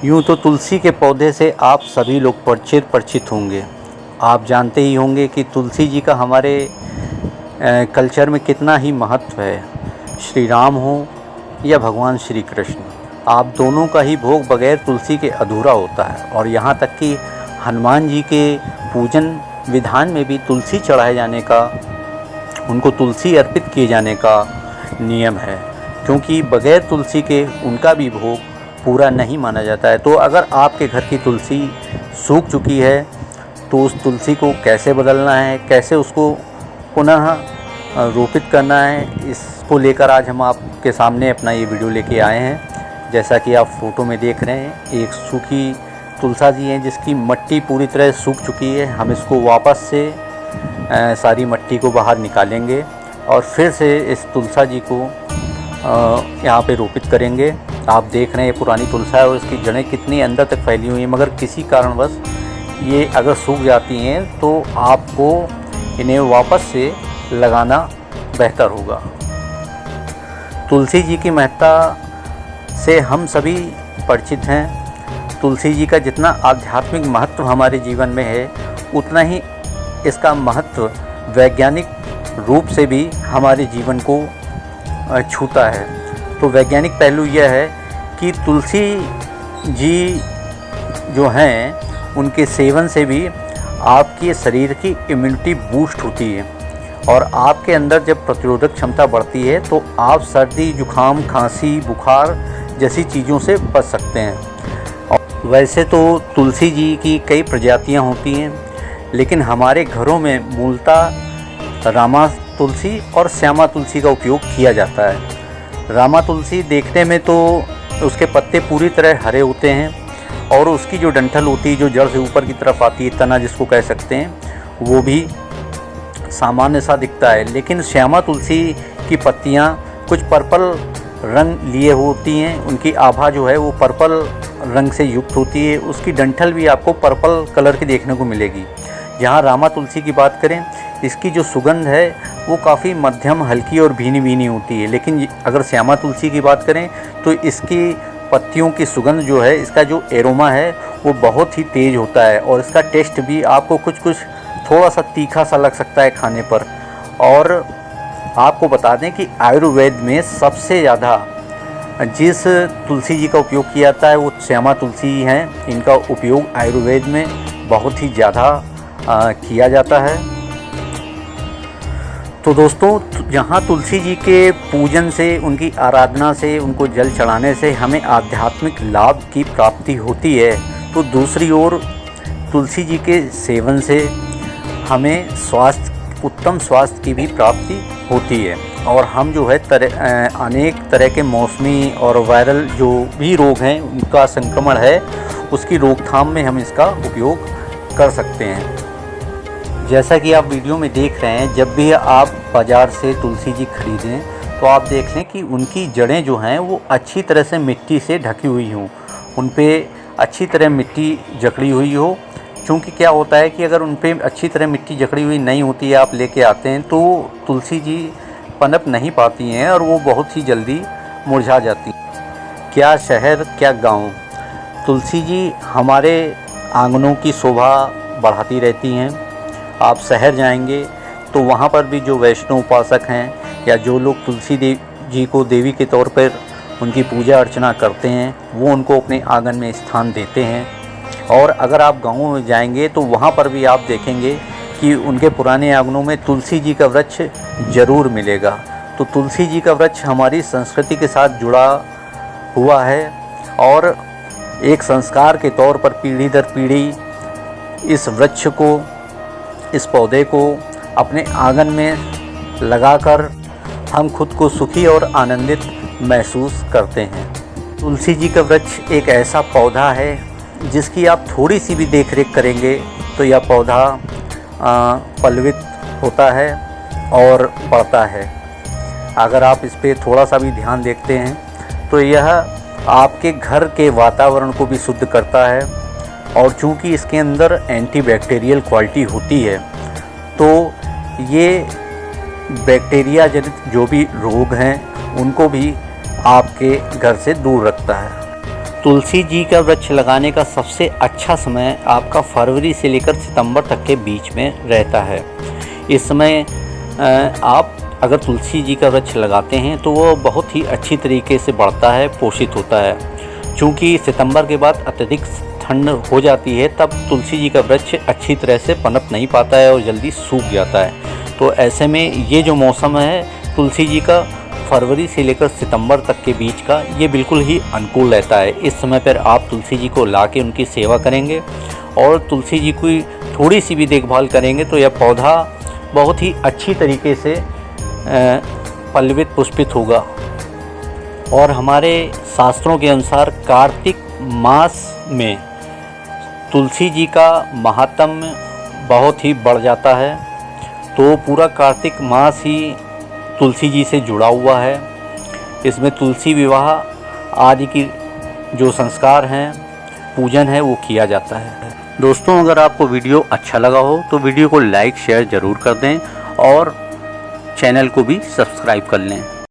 यूँ तो तुलसी के पौधे से आप सभी लोग परिचित होंगे। आप जानते ही होंगे कि तुलसी जी का हमारे कल्चर में कितना ही महत्व है। श्री राम हो या भगवान श्री कृष्ण, आप दोनों का ही भोग बगैर तुलसी के अधूरा होता है। और यहाँ तक कि हनुमान जी के पूजन विधान में भी तुलसी चढ़ाए जाने का, उनको तुलसी अर्पित किए जाने का नियम है, क्योंकि बगैर तुलसी के उनका भी भोग पूरा नहीं माना जाता है। तो अगर आपके घर की तुलसी सूख चुकी है तो उस तुलसी को कैसे बदलना है, कैसे उसको पुनः रोपित करना है, इसको लेकर आज हम आपके सामने अपना ये वीडियो लेके आए हैं। जैसा कि आप फ़ोटो में देख रहे हैं, एक सूखी तुलसा जी है जिसकी मट्टी पूरी तरह सूख चुकी है। हम इसको वापस से सारी मट्टी को बाहर निकालेंगे और फिर से इस तुलसा जी को यहाँ पे रोपित करेंगे। आप देख रहे हैं पुरानी तुलसा है और इसकी जड़ें कितनी अंदर तक फैली हुई हैं, मगर किसी कारणवश ये अगर सूख जाती हैं तो आपको इन्हें वापस से लगाना बेहतर होगा। तुलसी जी की महत्ता से हम सभी परिचित हैं। तुलसी जी का जितना आध्यात्मिक महत्व हमारे जीवन में है, उतना ही इसका महत्व वैज्ञानिक रूप से भी हमारे जीवन को छूता है। तो वैज्ञानिक पहलू यह है कि तुलसी जी जो हैं, उनके सेवन से भी आपके शरीर की इम्यूनिटी बूस्ट होती है और आपके अंदर जब प्रतिरोधक क्षमता बढ़ती है तो आप सर्दी, जुखाम, खांसी, बुखार जैसी चीज़ों से बच सकते हैं। और वैसे तो तुलसी जी की कई प्रजातियां होती हैं, लेकिन हमारे घरों में मूलतः रामा तुलसी और श्यामा तुलसी का उपयोग किया जाता है। रामा तुलसी देखने में तो उसके पत्ते पूरी तरह हरे होते हैं और उसकी जो डंठल होती है, जो जड़ से ऊपर की तरफ आती है, तना जिसको कह सकते हैं, वो भी सामान्य सा दिखता है। लेकिन श्यामा तुलसी की पत्तियाँ कुछ पर्पल रंग लिए होती हैं, उनकी आभा जो है वो पर्पल रंग से युक्त होती है। उसकी डंठल भी आपको पर्पल कलर की देखने को मिलेगी। जहाँ रामा तुलसी की बात करें, इसकी जो सुगंध है वो काफ़ी मध्यम, हल्की और भीनी भीनी होती है। लेकिन अगर श्यामा तुलसी की बात करें तो इसकी पत्तियों की सुगंध जो है, इसका जो एरोमा है वो बहुत ही तेज़ होता है और इसका टेस्ट भी आपको कुछ थोड़ा सा तीखा सा लग सकता है खाने पर। और आपको बता दें कि आयुर्वेद में सबसे ज़्यादा जिस तुलसी जी का उपयोग किया जाता है वो श्यामा तुलसी हैं। इनका उपयोग आयुर्वेद में बहुत ही ज़्यादा किया जाता है। तो दोस्तों, जहाँ तुलसी जी के पूजन से, उनकी आराधना से, उनको जल चढ़ाने से हमें आध्यात्मिक लाभ की प्राप्ति होती है, तो दूसरी ओर तुलसी जी के सेवन से हमें उत्तम स्वास्थ्य की भी प्राप्ति होती है। और हम जो है अनेक तरह के मौसमी और वायरल जो भी रोग हैं, उनका संक्रमण है, उसकी रोकथाम में हम इसका उपयोग कर सकते हैं। जैसा कि आप वीडियो में देख रहे हैं, जब भी आप बाज़ार से तुलसी जी खरीदें तो आप देख लें कि उनकी जड़ें जो हैं वो अच्छी तरह से मिट्टी से ढकी हुई हों, उन पे अच्छी तरह मिट्टी जकड़ी हुई हो। क्योंकि क्या होता है कि अगर उन पे अच्छी तरह मिट्टी जकड़ी हुई नहीं होती है, आप लेके आते हैं, तो तुलसी जी पनप नहीं पाती हैं और वो बहुत ही जल्दी मुरझा जाती हैं। क्या शहर, क्या गाँव, तुलसी जी हमारे आंगनों की शोभा बढ़ाती रहती हैं। आप शहर जाएंगे तो वहाँ पर भी जो वैष्णव उपासक हैं या जो लोग तुलसी जी को देवी के तौर पर उनकी पूजा अर्चना करते हैं, वो उनको अपने आंगन में स्थान देते हैं। और अगर आप गाँवों में जाएंगे तो वहाँ पर भी आप देखेंगे कि उनके पुराने आंगनों में तुलसी जी का वृक्ष ज़रूर मिलेगा। तो तुलसी जी का वृक्ष हमारी संस्कृति के साथ जुड़ा हुआ है और एक संस्कार के तौर पर पीढ़ी दर पीढ़ी इस वृक्ष को, इस पौधे को अपने आंगन में लगाकर हम खुद को सुखी और आनंदित महसूस करते हैं। तुलसी जी का वृक्ष एक ऐसा पौधा है जिसकी आप थोड़ी सी भी देखरेख करेंगे तो यह पौधा पल्लवित होता है और बढ़ता है। अगर आप इस पे थोड़ा सा भी ध्यान देखते हैं तो यह आपके घर के वातावरण को भी शुद्ध करता है। और चूँकि इसके अंदर एंटीबैक्टीरियल क्वालिटी होती है, तो ये बैक्टीरिया जनित जो भी रोग हैं उनको भी आपके घर से दूर रखता है। तुलसी जी का वृक्ष लगाने का सबसे अच्छा समय आपका फरवरी से लेकर सितंबर तक के बीच में रहता है। इस समय आप अगर तुलसी जी का वृक्ष लगाते हैं तो वो बहुत ही अच्छी तरीके से बढ़ता है, पोषित होता है। चूँकि सितंबर के बाद अत्यधिक ठंड हो जाती है, तब तुलसी जी का वृक्ष अच्छी तरह से पनप नहीं पाता है और जल्दी सूख जाता है। तो ऐसे में ये जो मौसम है तुलसी जी का फरवरी से लेकर सितंबर तक के बीच का, ये बिल्कुल ही अनुकूल रहता है। इस समय पर आप तुलसी जी को ला के उनकी सेवा करेंगे और तुलसी जी की थोड़ी सी भी देखभाल करेंगे तो यह पौधा बहुत ही अच्छी तरीके से पल्लवित पुष्पित होगा। और हमारे शास्त्रों के अनुसार कार्तिक मास में तुलसी जी का महात्म्य बहुत ही बढ़ जाता है। तो पूरा कार्तिक मास ही तुलसी जी से जुड़ा हुआ है। इसमें तुलसी विवाह आदि की जो संस्कार हैं, पूजन है, वो किया जाता है। दोस्तों, अगर आपको वीडियो अच्छा लगा हो तो वीडियो को लाइक शेयर ज़रूर कर दें और चैनल को भी सब्सक्राइब कर लें।